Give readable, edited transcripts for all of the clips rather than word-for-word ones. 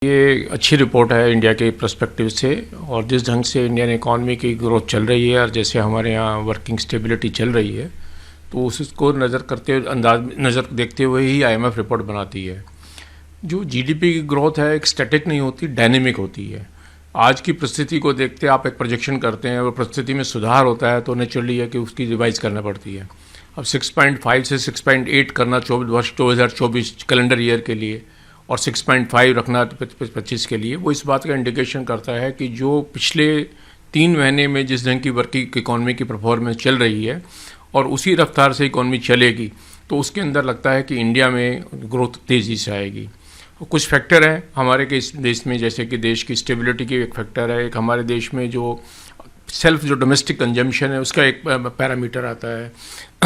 ये अच्छी रिपोर्ट है इंडिया के पर्सपेक्टिव से। और जिस ढंग से इंडियन इकॉनमी की ग्रोथ चल रही है और जैसे हमारे यहाँ वर्किंग स्टेबिलिटी चल रही है, तो उसको नज़र देखते हुए ही IMF रिपोर्ट बनाती है। जो GDP की ग्रोथ है एक स्टैटिक नहीं होती, डायनेमिक होती है। आज की परिस्थिति को देखते आप एक प्रोजेक्शन करते हैं और परिस्थिति में सुधार होता है तो नेचुरली है कि उसकी रिवाइज करना पड़ती है। अब 6.5 से 6.8 करना 2024 कैलेंडर ईयर के लिए और 6.5 रखना 25 के लिए, वो इस बात का इंडिकेशन करता है कि जो पिछले 3 महीने में जिस ढंग की वर्किंग इकॉनमी की परफॉर्मेंस चल रही है और उसी रफ्तार से इकॉनमी चलेगी, तो उसके अंदर लगता है कि इंडिया में ग्रोथ तेज़ी से आएगी। कुछ फैक्टर हैं हमारे के इस देश में, जैसे कि देश की स्टेबिलिटी की एक फैक्टर है। एक हमारे देश में जो डोमेस्टिक कंजम्पशन है उसका एक पैरामीटर आता है,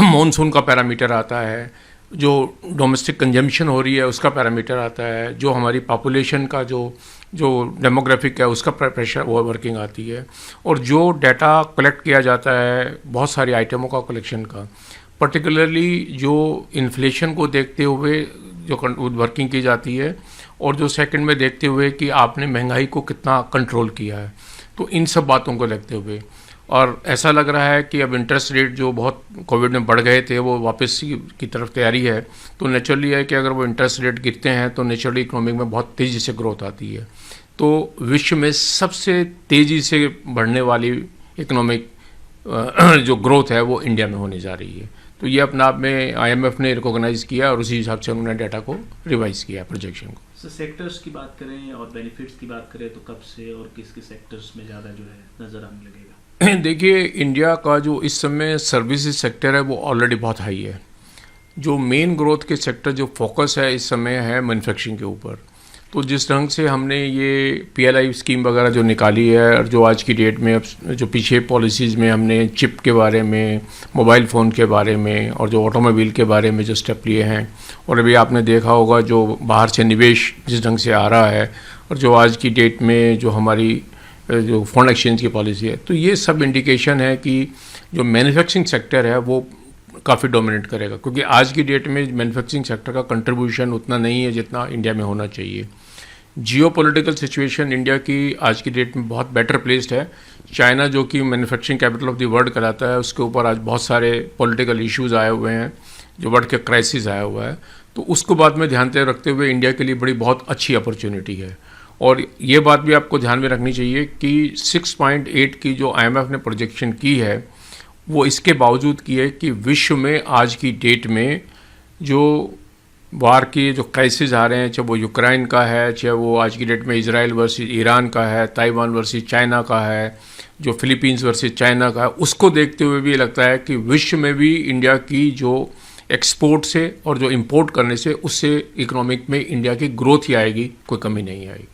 मॉनसून का पैरामीटर आता है, जो डोमेस्टिक कंजम्पशन हो रही है उसका पैरामीटर आता है, जो हमारी पॉपुलेशन का जो डेमोग्राफिक है उसका प्रेशर वो वर्किंग आती है, और जो डाटा कलेक्ट किया जाता है बहुत सारी आइटमों का कलेक्शन का, पर्टिकुलरली जो इन्फ्लेशन को देखते हुए जो वर्किंग की जाती है, और जो सेकंड में देखते हुए कि आपने महंगाई को कितना कंट्रोल किया है। तो इन सब बातों को देखते हुए, और ऐसा लग रहा है कि अब इंटरेस्ट रेट जो बहुत कोविड में बढ़ गए थे वो वापस की तरफ तैयारी है, तो नेचुरली है कि अगर वो इंटरेस्ट रेट गिरते हैं तो नेचुरली इकोनॉमिक में बहुत तेज़ी से ग्रोथ आती है। तो विश्व में सबसे तेज़ी से बढ़ने वाली इकोनॉमिक जो ग्रोथ है वो इंडिया में होने जा रही है। तो ये अपने आप में IMF ने रिकॉग्नाइज किया और उसी हिसाब से उन्होंने डाटा को रिवाइज किया, प्रोजेक्शन को। सर, सेक्टर्स की बात करें और बेनिफिट्स की बात करें तो कब से और किस किस सेक्टर्स में ज़्यादा जो है नज़र आने लगेगा? देखिए, इंडिया का जो इस समय सर्विसेज सेक्टर है वो ऑलरेडी बहुत हाई है। जो मेन ग्रोथ के सेक्टर जो फोकस है इस समय है मैन्युफैक्चरिंग के ऊपर। तो जिस ढंग से हमने ये PLI स्कीम वगैरह जो निकाली है, और जो आज की डेट में अब जो पीछे पॉलिसीज़ में हमने चिप के बारे में, मोबाइल फ़ोन के बारे में और जो ऑटोमोबाइल के बारे में जो स्टेप लिए हैं, और अभी आपने देखा होगा जो बाहर से निवेश जिस ढंग से आ रहा है, और जो आज की डेट में जो हमारी जो फॉरेन एक्सचेंज की पॉलिसी है, तो ये सब इंडिकेशन है कि जो मैन्युफैक्चरिंग सेक्टर है वो काफ़ी डोमिनेट करेगा, क्योंकि आज की डेट में मैन्युफैक्चरिंग सेक्टर का कंट्रीब्यूशन उतना नहीं है जितना इंडिया में होना चाहिए। जियोपॉलिटिकल सिचुएशन इंडिया की आज की डेट में बहुत बेटर प्लेस्ड है। चाइना जो कि manufacturing capital of the world कहलाता है, उसके ऊपर आज बहुत सारे पॉलिटिकल इश्यूज़ आए हुए हैं, जो वर्ल्ड के क्राइसिस आया हुआ है, तो उसको बाद में ध्यान में रखते हुए इंडिया के लिए बड़ी बहुत अच्छी अपॉर्चुनिटी है। और ये बात भी आपको ध्यान में रखनी चाहिए कि 6.8 की जो IMF ने प्रोजेक्शन की है वो इसके बावजूद की है कि विश्व में आज की डेट में जो वार के जो क्राइसिस आ रहे हैं, चाहे वो यूक्रेन का है, चाहे वो आज की डेट में इजराइल वर्सेस ईरान का है, ताइवान वर्सेस चाइना का है, जो फिलीपींस वर्सेस चाइना का है, उसको देखते हुए भी लगता है कि विश्व में भी इंडिया की जो एक्सपोर्ट से और जो इंपोर्ट करने से उससे इकोनॉमिक में इंडिया की ग्रोथ ही आएगी, कोई कमी नहीं आएगी।